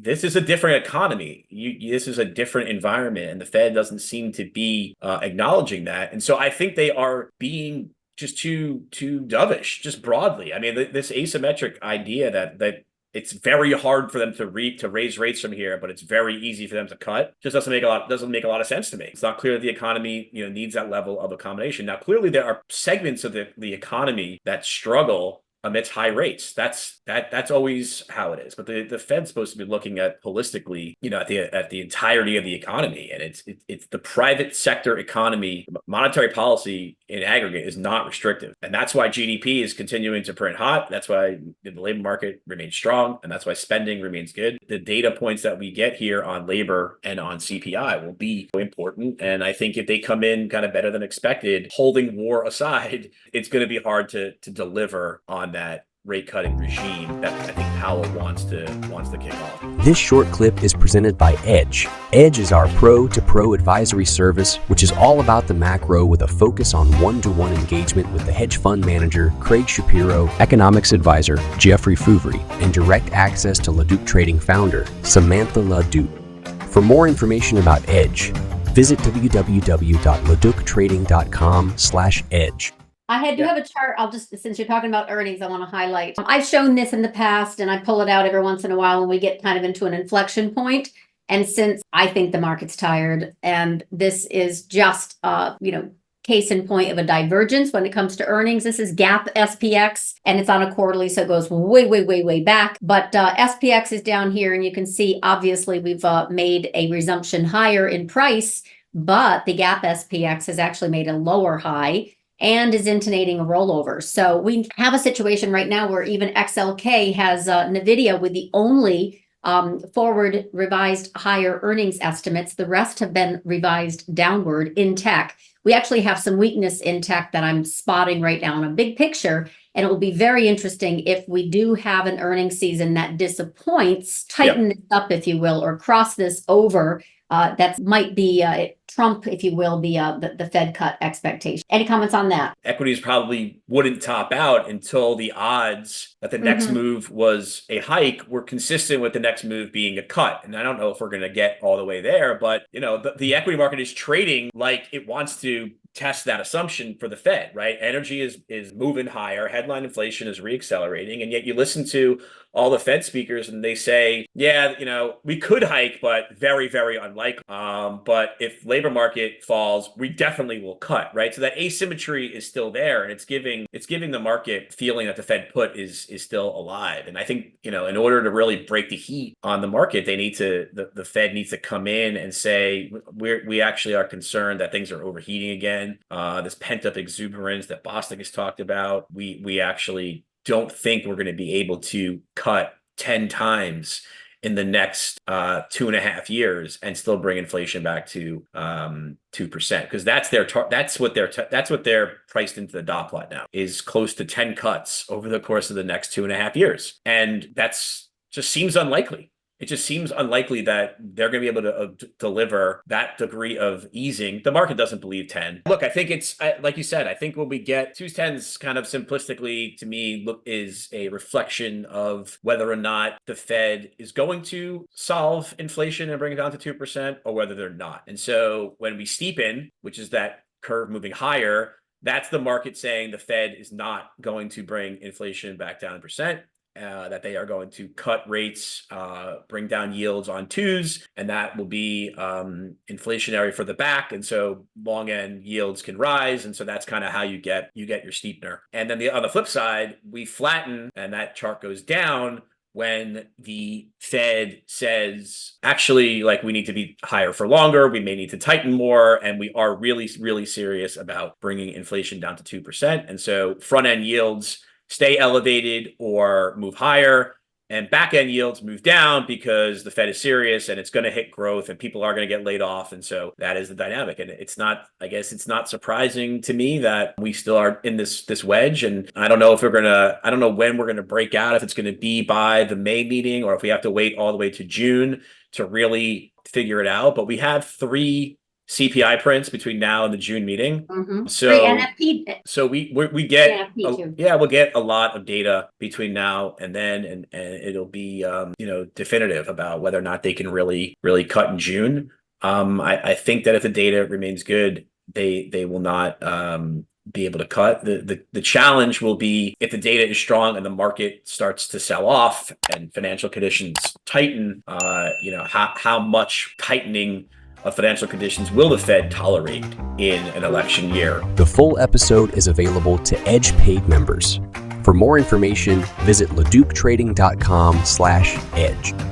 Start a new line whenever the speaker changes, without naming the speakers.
this is a different economy. This is a different environment, and the Fed doesn't seem to be acknowledging that. And so I think they are being just too dovish, just broadly. I mean, this asymmetric idea that it's very hard for them to raise rates from here, but it's very easy for them to cut. Just doesn't make a lot of sense to me. It's not clear that the economy, needs that level of accommodation. Now, clearly there are segments of the economy that struggle amidst high rates. That's always how it is. But the Fed's supposed to be looking at holistically, at the entirety of the economy, and it's the private sector economy. Monetary policy in aggregate is not restrictive, and that's why GDP is continuing to print hot. That's why the labor market remains strong, and that's why spending remains good. The data points that we get here on labor and on CPI will be important, and I think if they come in kind of better than expected, holding war aside, it's going to be hard to deliver on that rate cutting regime that I think Powell wants to kick off.
This short clip is presented by Edge. Edge is our pro-to-pro advisory service, which is all about the macro with a focus on one-to-one engagement with the hedge fund manager, Craig Shapiro, economics advisor, Jeffrey Fouvry, and direct access to LaDuc Trading founder, Samantha LaDuc. For more information about Edge, visit www.laductrading.com/edge.
I do have a chart. Since you're talking about earnings, I want to highlight. I've shown this in the past, and I pull it out every once in a while when we get kind of into an inflection point. And since I think the market's tired, and this is just, case in point of a divergence when it comes to earnings. This is GAAP SPX, and it's on a quarterly, so it goes way, way, way, way back. But SPX is down here, and you can see, obviously, we've made a resumption higher in price, but the GAAP SPX has actually made a lower high and is intonating a rollover. So we have a situation right now where even XLK has NVIDIA with the only forward revised higher earnings estimates. The rest have been revised downward in tech. We actually have some weakness in tech that I'm spotting right now in a big picture. And it will be very interesting if we do have an earnings season that disappoints, tighten this up, if you will, or cross this over. That might be trump, if you will, the Fed cut expectation. Any comments on that?
Equities probably wouldn't top out until the odds that the next move was a hike were consistent with the next move being a cut. And I don't know if we're going to get all the way there, but the equity market is trading like it wants to test that assumption for the Fed, right? Energy is moving higher, headline inflation is reaccelerating, and yet you listen to all the Fed speakers and they say, we could hike, but very, very unlikely. But if labor market falls, we definitely will cut, right? So that asymmetry is still there, and it's giving the market feeling that the Fed put is still alive. And I think, in order to really break the heat on the market, the Fed needs to come in and say, we actually are concerned that things are overheating again. This pent up exuberance that Bostic has talked about, we actually don't think we're going to be able to cut 10 times in the next 2.5 years and still bring inflation back to 2%, because that's what they're priced into the dot plot now, is close to 10 cuts over the course of the next 2.5 years, and that's just seems unlikely. It just seems unlikely that they're going to be able to deliver that degree of easing. The market doesn't believe 10. Look, I think it's like you said. I think when we get 210s, kind of simplistically to me, is a reflection of whether or not the Fed is going to solve inflation and bring it down to 2%, or whether they're not. And so when we steepen, which is that curve moving higher, that's the market saying the Fed is not going to bring inflation back down to percent. That they are going to cut rates, bring down yields on twos, and that will be inflationary for the back. And so long end yields can rise. And so that's kind of how you get your steepener. And then on the flip side, we flatten and that chart goes down when the Fed says, actually, we need to be higher for longer. We may need to tighten more. And we are really, really serious about bringing inflation down to 2%. And so front end yields stay elevated or move higher, and back end yields move down because the Fed is serious and it's going to hit growth and people are going to get laid off. And so that is the dynamic. And it's not surprising to me that we still are in this wedge. And I don't know when we're going to break out, if it's going to be by the May meeting or if we have to wait all the way to June to really figure it out. But we have 3 CPI prints between now and the June meeting.
Great,
So
NFP.
we get
NFP too.
we'll get a lot of data between now and then, and it'll be definitive about whether or not they can really cut in June. I think that if the data remains good, they will not be able to cut. The challenge will be if the data is strong and the market starts to sell off and financial conditions tighten, how much tightening of financial conditions will the Fed tolerate in an election year?
The full episode is available to Edge paid members. For more information, visit LaDucTrading.com/edge.